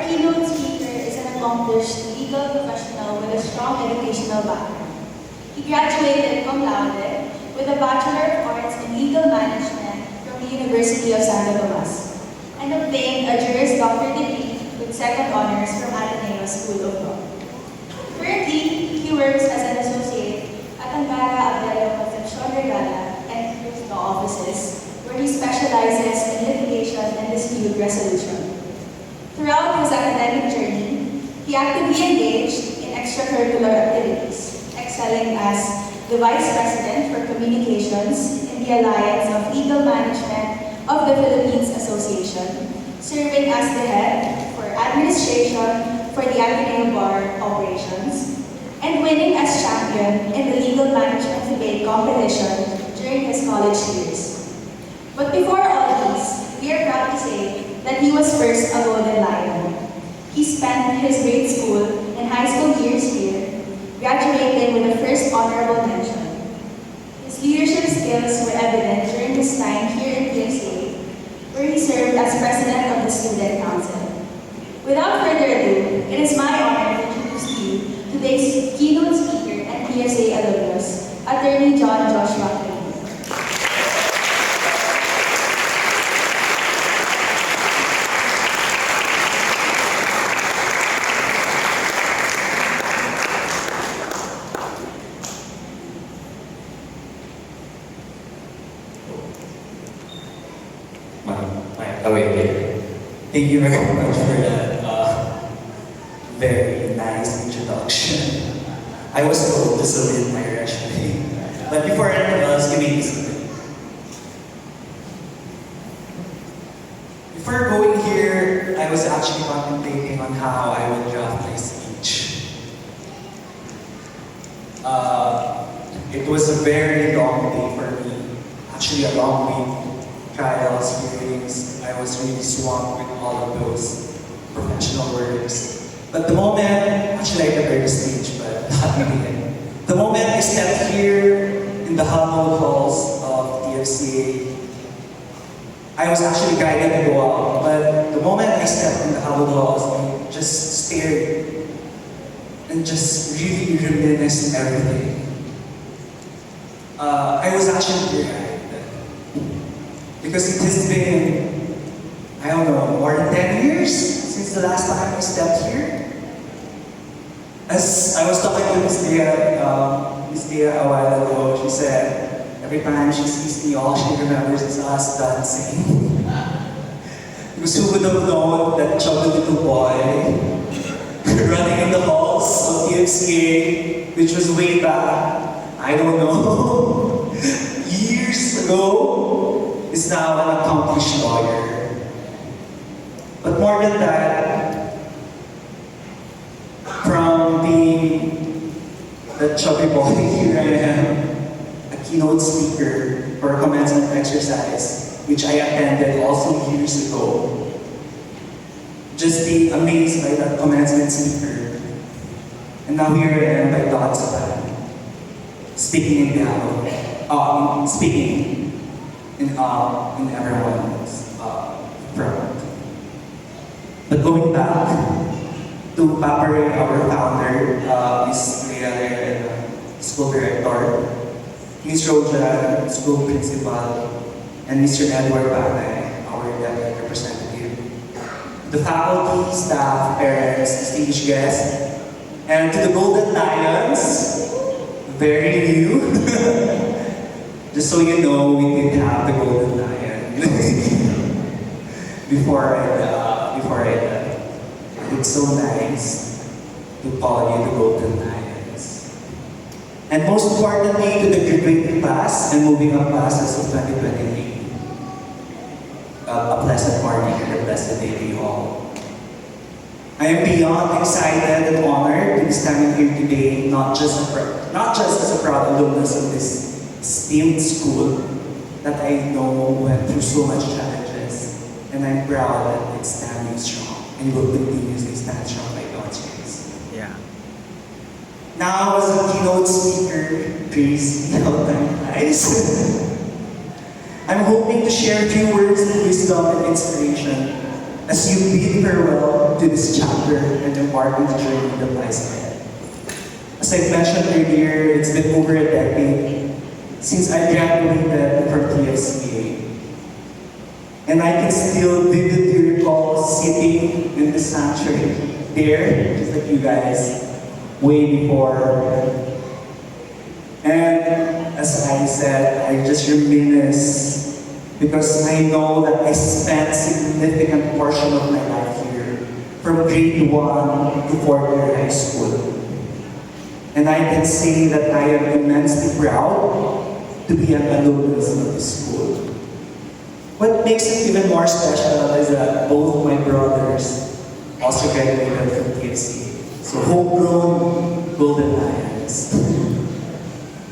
Our keynote speaker is an accomplished legal professional with a strong educational background. He graduated cum laude with a Bachelor of Arts in Legal Management from the University of Santa Tomas and obtained a Juris Doctor degree with second honors from Ateneo School of Law. Currently, he works as an associate at Angara Abdelo Concepcion Regala and Cruz Law Offices, where he specializes in litigation and dispute resolution. Throughout his academic journey, he actively engaged in extracurricular activities, excelling as the Vice President for Communications in the Alliance of Legal Management of the Philippines Association, serving as the head for administration for the Ateneo Bar operations, and winning as champion in the legal management debate competition during his college years. But before all these, we are proud to say that he was first a Golden Lion. He spent his grade school and high school years here, graduating with the first honorable mention. His leadership skills were evident during his time here in TFCA, where he served as president of the Student Council. Without further ado, it is my honor to introduce to you today's keynote speaker and TFCA alumnus, Attorney John Joshua. Thank you very much for that very nice introduction. I was told to salute my resume. But before anything else, give me this. Before going here, I was actually contemplating on how I would draft my speech. It was a very long day for me. Actually, a long week. Trials, hearings, I was really swamped with all of those professional words. But the moment, actually I prepared the stage, but not really. The moment I stepped here in the hallowed halls of TFCA, I was actually guided to go out. But the moment I stepped in the hallowed halls, I just stared and just really reminisced everything. I was actually there. Because it has been, I don't know, more than 10 years since the last time I stepped here. As I was talking to Miss Leah a while ago, she said, every time she sees me, all she remembers is us dancing. Because who would have known that chubby little boy running in the halls of TFCA, which was way back, I don't know, years ago, is now an accomplished lawyer. But more than that, from being the chubby boy, here I am, a keynote speaker for a commencement exercise, which I attended also years ago. Just being amazed by that commencement speaker. And now here I am by God's plan, speaking in dialogue, speaking in everyone's front. But going back to Papa Ray, our founder, Ms. Leah, school director, Ms. Roja, school principal, and Mr. Edward Banay, our deputy representative, the faculty, staff, parents, distinguished guests, and to the Golden Lions, very new. Just so you know, we did have the Golden Lion before I left. It's so nice to call you the Golden Lions. And most importantly, to the graduating class and moving up classes of 2023. A pleasant morning and a blessed day to you all. I am beyond excited and honored to be standing here today, not just as a proud alumnus of this esteemed school that I know went through so much challenges, and I'm proud that it's standing strong and will continuously stand strong by God's grace. Yeah. Now, as a keynote speaker, please help them, guys. I'm hoping to share a few words of wisdom and inspiration as you bid farewell to this chapter and embark on the journey that lies ahead. As I mentioned earlier, it's been over a decade since I graduated from TFCA. And I can still vividly recall sitting in the sanctuary there, just like you guys, way before. And as I said, I just reminisce because I know that I spent significant portion of my life here, from grade 1 to 4th year high school. And I can say that I am immensely proud to be an alumnus of this school. What makes it even more special is that both my brothers also graduated from TFCA. So homegrown golden lions.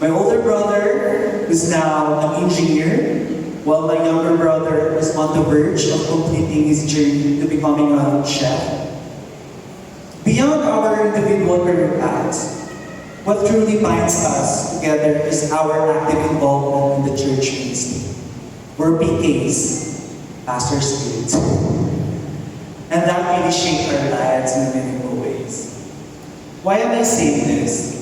My older brother is now an engineer, while my younger brother is on the verge of completing his journey to becoming a chef. Beyond our individual career paths, what truly binds us together is our active involvement in the church ministry. We're PKs, pastors' kids. And that really shaped our lives in meaningful ways. Why am I saying this?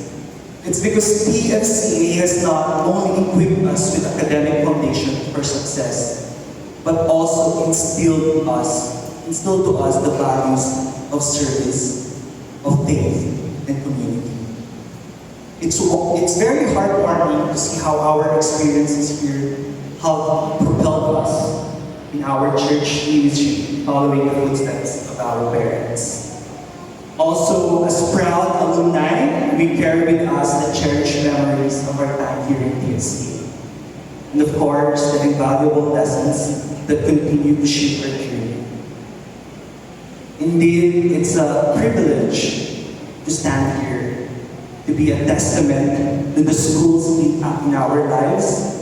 It's because TFCA has not only equipped us with academic foundation for success, but also instilled to us the values of service, of faith, and community. It's very heartwarming to see how our experiences here have propelled us in our church ministry, following the footsteps of our parents. Also, as proud alumni, we carry with us the cherished memories of our time here in TFCA. And of course, the invaluable lessons that continue to shape our journey. Indeed, it's a privilege to stand here, to be a testament to the school's impact in our lives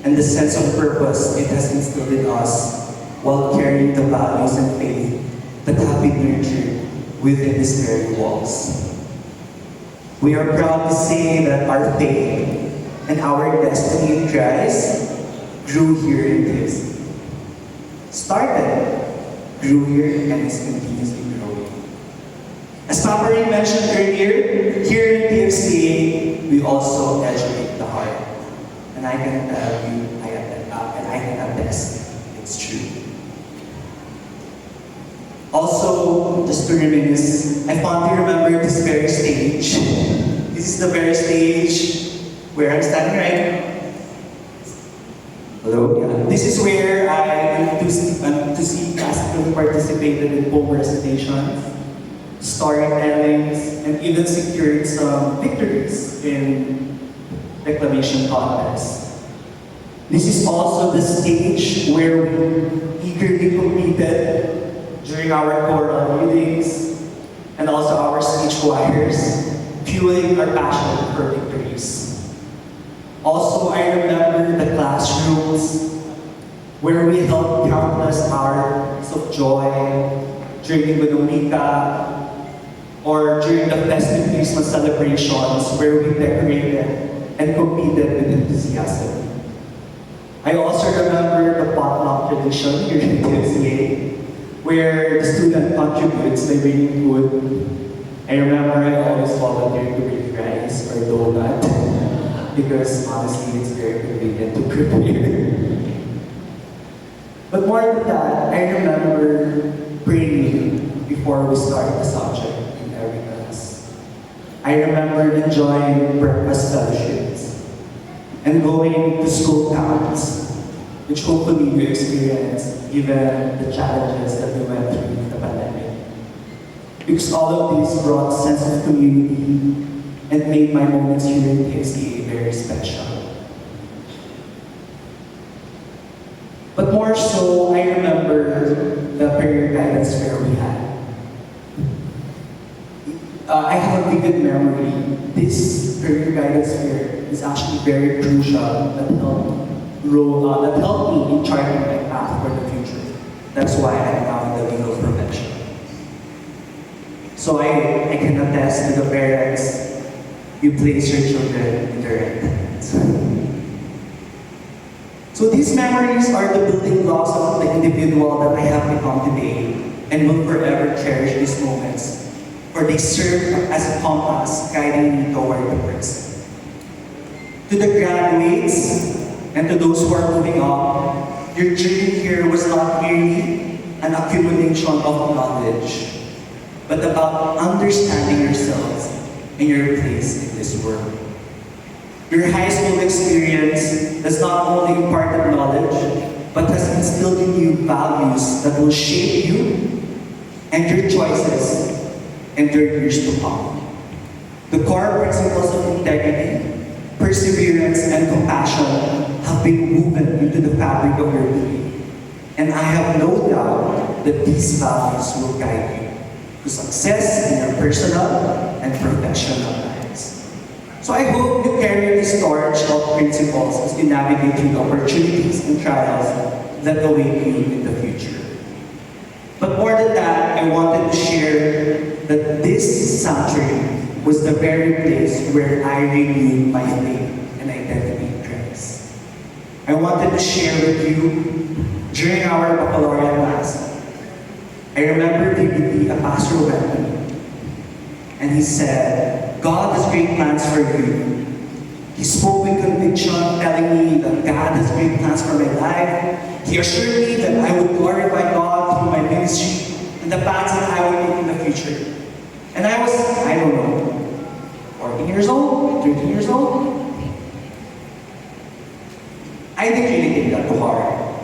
and the sense of purpose it has instilled in us while carrying the values and faith that have been nurtured within these very walls. We are proud to say that our faith and our destiny in Christ grew here in this. Started, grew here, and is continuously growing. As Papa Ray mentioned earlier, here in TFCA, we also educate the heart. And I can tell you, and I can attest, it's true. Also, just to reminisce, I fondly remember this very stage. This is the very stage where I'm standing right. Hello? Yeah. This is where I enthusiastically participated in poem recitations, storytellings, and even secured some victories in declamation contests. This is also the stage where we eagerly competed during our choral readings and also our speech choirs, fueling our passion for victories. Also, I remember the classrooms where we held countless hours of joy during the Dominica or during the festive Christmas celebrations where we decorated and competed with enthusiasm. I also remember the potluck tradition here in TFCA, where the student contributes by bringing food. I remember I always volunteered to bring rice or donut because honestly it's very convenient to prepare. But more than that, I remember praying before we start the subject in every class. I remember enjoying breakfast fellowships and going to school camps, which hopefully you experienced given the challenges that we went through in the pandemic. Because all of these brought a sense of community and made my moments here in TFCA very special. But more so, I remember the prayer guidance fair we had. I have a vivid memory. This prayer guidance fair is actually very crucial that helped me in charting my path for the future. That's why I'm now in the legal profession. So I can attest to the parents, you place your children in the right hands. So these memories are the building blocks of the individual that I have become today. and will forever cherish these moments, for they serve as a compass guiding me toward the present. To the graduates and to those who are moving up, your journey here was not merely an accumulation of knowledge, but about understanding yourselves and your place in this world. Your high school experience has not only imparted knowledge, but has instilled in you values that will shape you and your choices and your years to come. The core principles of integrity, perseverance, and compassion have been woven into the fabric of your being. And I have no doubt that these values will guide you to success in your personal and professional lives. So I hope you carry this torch of principles as you navigate through the opportunities and trials that await you in the future. But more than that, I wanted to share that this sanctuary was the very place where I renewed my faith and identity in Christ. I wanted to share with you during our baccalaureate class. I remember vividly a pastor went to me and he said, God has great plans for you. He spoke with conviction, telling me that God has great plans for my life. He assured me that I would glorify God through my ministry and the paths that I would make in the future. And I was, I don't know, 14 years old, 13 years old. I didn't really take that to heart.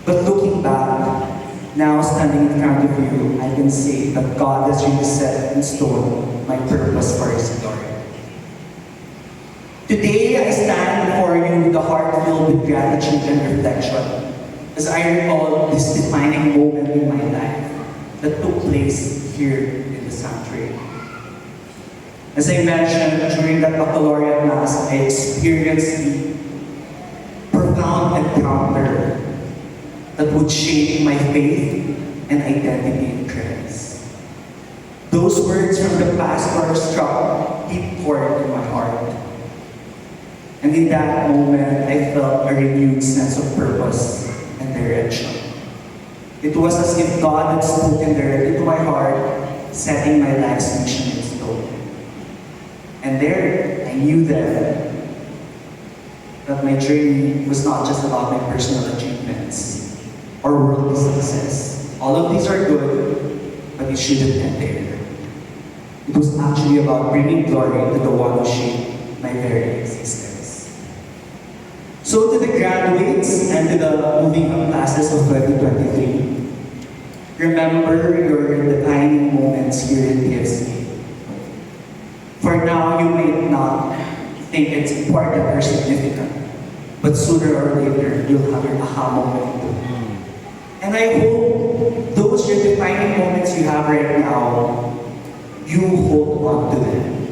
But looking back, now standing in front of you, I can say that God has really set in stone my purpose for His glory. Today, I stand before you with a heart filled with gratitude and reflection, as I recall this defining moment in my life that took place here in the sanctuary. As I mentioned, during that baccalaureate mass, I experienced the profound encounter that would shape my faith and identity in Christ. Those words from the pastor struck deep chord in my heart. And in that moment, I felt a renewed sense of purpose and direction. It was as if God had spoken there into my heart, setting my life's mission in stone. And there, I knew then that my journey was not just about my personal achievements or worldly success. All of these are good, but it shouldn't end there. It was actually about bringing glory to the one who shaped my very existence. So to the graduates and to the moving up classes of 2023, remember your defining moments here in TFCA. For now, you may not think it's important or significant, but sooner or later, you'll have your aha moment. And I hope those your defining moments you have right now, you hold on to them.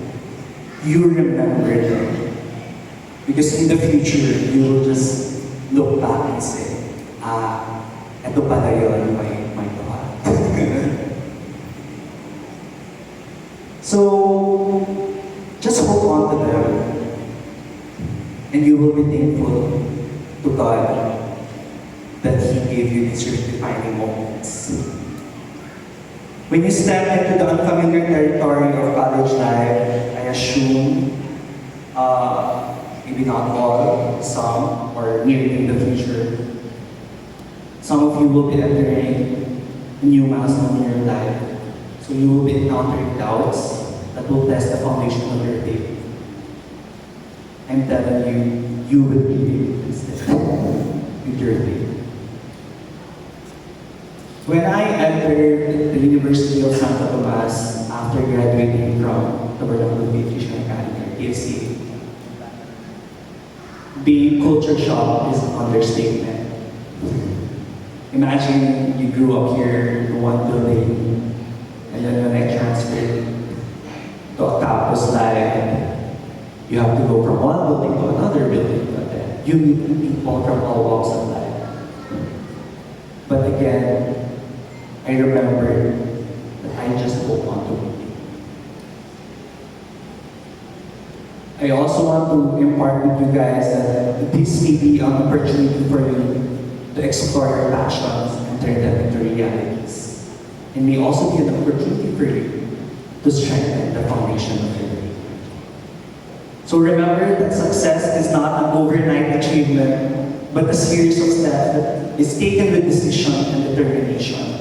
You remember them. Because in the future, you will just look back and say, eto pala yun, my God. So, just hold on to them, and you will be thankful to God that He gave you these defining moments. When you step into the unfamiliar territory of college life, I assume, maybe not all, some, or nearly in the future, some of you will be entering a new milestone in your life. So you will be encountering doubts that will test the foundation of your faith. I'm telling you, you will be tested with your faith. When I entered the University of Santo Tomas after graduating from the Bernardo Aviation Academy, TFCA, being culture shock is an understatement. Imagine you grew up here in one building, and then when I transferred to a campus life, you have to go from one building to another building, but then you meet people from all walks of life. But again, I remember that I just hold on to it. I also want to impart with you guys that this may be an opportunity for you to explore your passions and turn them into realities. and may also be an opportunity for you to strengthen the foundation of your faith. So remember that success is not an overnight achievement, but a series of steps that is taken with decision and determination.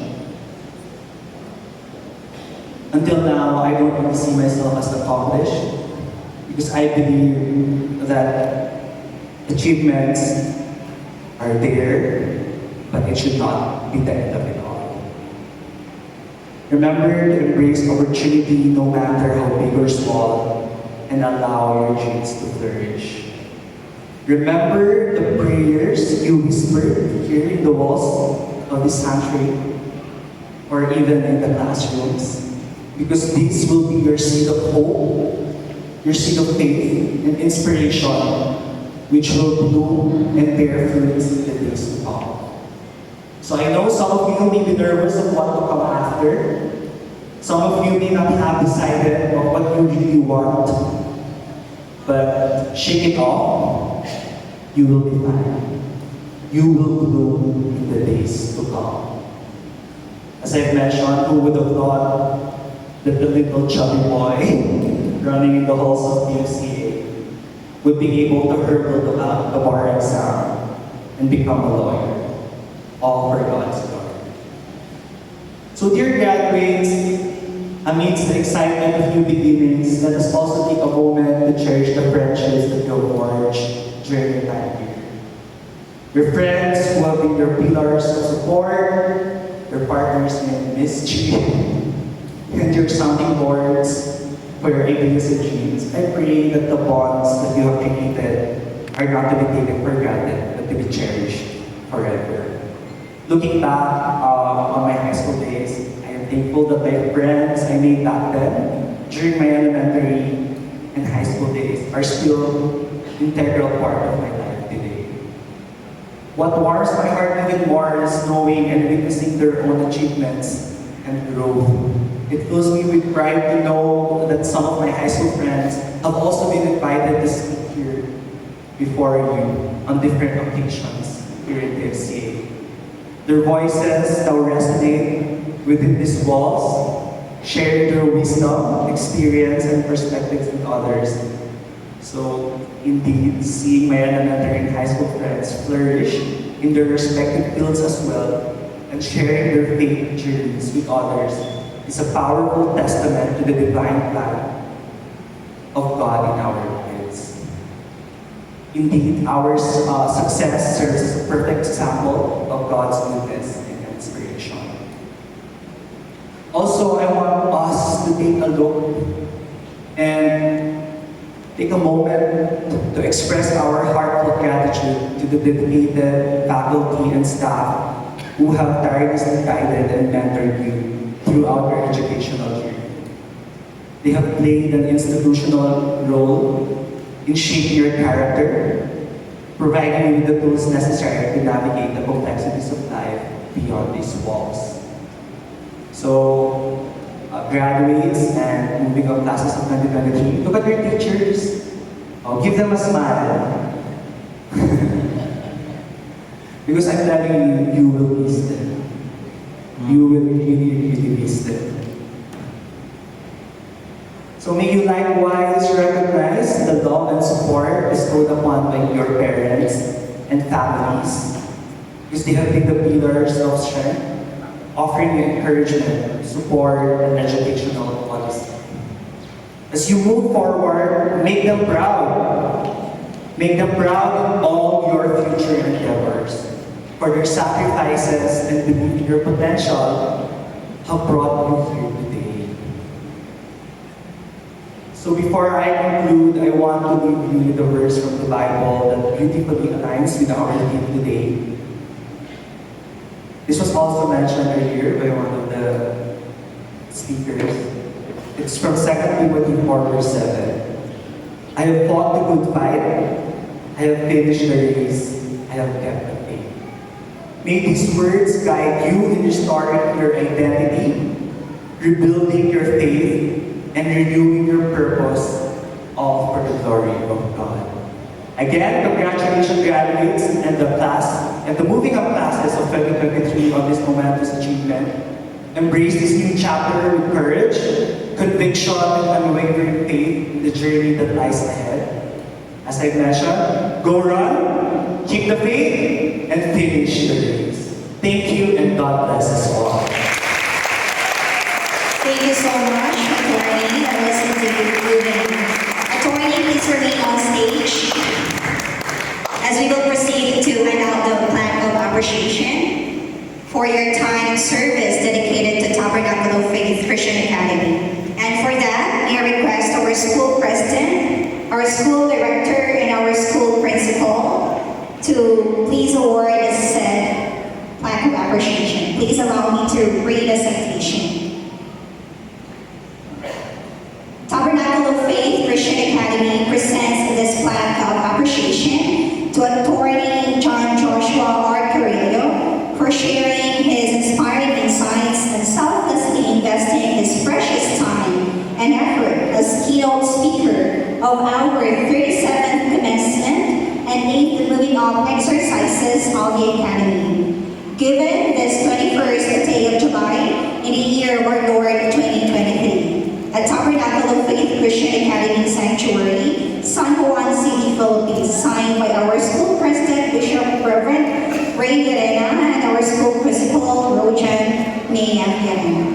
Until now, I don't really see myself as accomplished because I believe that achievements are there, but it should not be the end of it all. Remember to embrace opportunity no matter how big or small, and allow your dreams to flourish. Remember the prayers you whispered here in the walls of this sanctuary, or even in the classrooms, because this will be your seed of hope, your seed of faith and inspiration, which will bloom and bear fruits in the days to come. So I know some of you may be nervous of what will come after. Some of you may not have decided on what you really want, but shake it off. You will be fine. You will bloom in the days to come. As I've mentioned, who would have thought that the little chubby boy running in the halls of TFCA would be able to hurdle the bar exam and become a lawyer, all for God's glory. So dear graduates, amidst the excitement of new beginnings, let us also take a moment to cherish the friendships that you forged during your time here. Your friends who have been your pillars of support, your partners in mischief, and your sounding boards for your ideas and dreams. I pray that the bonds that you have created are not to be taken for granted, but to be cherished forever. Looking back on my high school days, I am thankful that my friends I made back then, during my elementary and high school days, are still an integral part of my life today. What warms my heart even more is knowing and witnessing their own achievements and growth. It fills me with pride to know that some of my high school friends have also been invited to speak here before you on different occasions here in TFCA. Their voices now resonate within these walls, sharing their wisdom, experience, and perspectives with others. So, indeed, seeing my elementary and high school friends flourish in their respective fields as well, and sharing their faith journeys with others is a powerful testament to the divine plan of God in our lives. Indeed, our success serves as a perfect example of God's goodness and inspiration. Also, I want us to take a look and take a moment to express our heartfelt gratitude to the dedicated faculty and staff who have tirelessly guided and mentored you throughout your educational journey. They have played an institutional role in shaping your character, providing you with the tools necessary to navigate the complexities of life beyond these walls. So, graduates and moving on classes of 2023, look at your teachers. Give them a smile. Because I'm telling you, you will miss them. You will really miss them. So may you likewise recognize the love and support bestowed upon by your parents and families, because they have been the pillars of strength, offering you encouragement, support, and educational policy. As you move forward, make them proud. Make them proud in all your future endeavors, for their sacrifices and belief in your potential have brought you here today. So before I conclude, I want to leave you with a verse from the Bible that beautifully aligns with our theme today. This was also mentioned earlier by one of the speakers. It's from 2 Timothy 4 verse 7. I have fought the good fight, I have finished the race, I have kept the faith. May these words guide you in restoring your identity, rebuilding your faith, and renewing your purpose, all for the glory of God. Again, congratulations graduates and the moving up classes of 2023 on this momentous achievement. embrace this new chapter with courage, conviction, and unwavering faith in the journey that lies ahead. As I mentioned, go run, keep the faith, and finish the race. Thank you, and God bless us all. Thank you so much, Attorney. That was indeed moving. Attorney, please remain on stage as we will proceed to hand out the plaque of appreciation for your time and service dedicated to Tabernacle of Faith Christian Academy. And for that, may I request our school president, our school director, and our school principal to please award the said plaque of appreciation. Please allow me to read the citation. Tabernacle of Faith Christian Academy presents this plaque of appreciation to Attorney John Joshua R. Carrillo for sharing his inspiring insights and selflessly investing his precious time and effort as keynote speaker of our 37th commencement and 8th moving up exercises of the Academy. Given this 21st day of July in the year of our Lord 2023. At Tabernacle of Faith Christian Academy Sanctuary, San Juan City, Philippines, signed by our school president, Bishop Reverend Ray Llerena, and our school principal, Rojan Mea Llerena.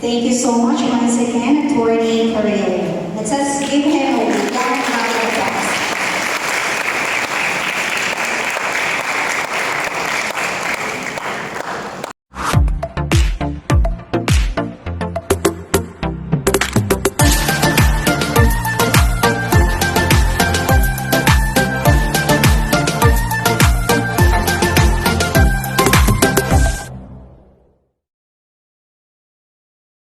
Thank you so much once again, Attorney Carrillo. Let's give him a warm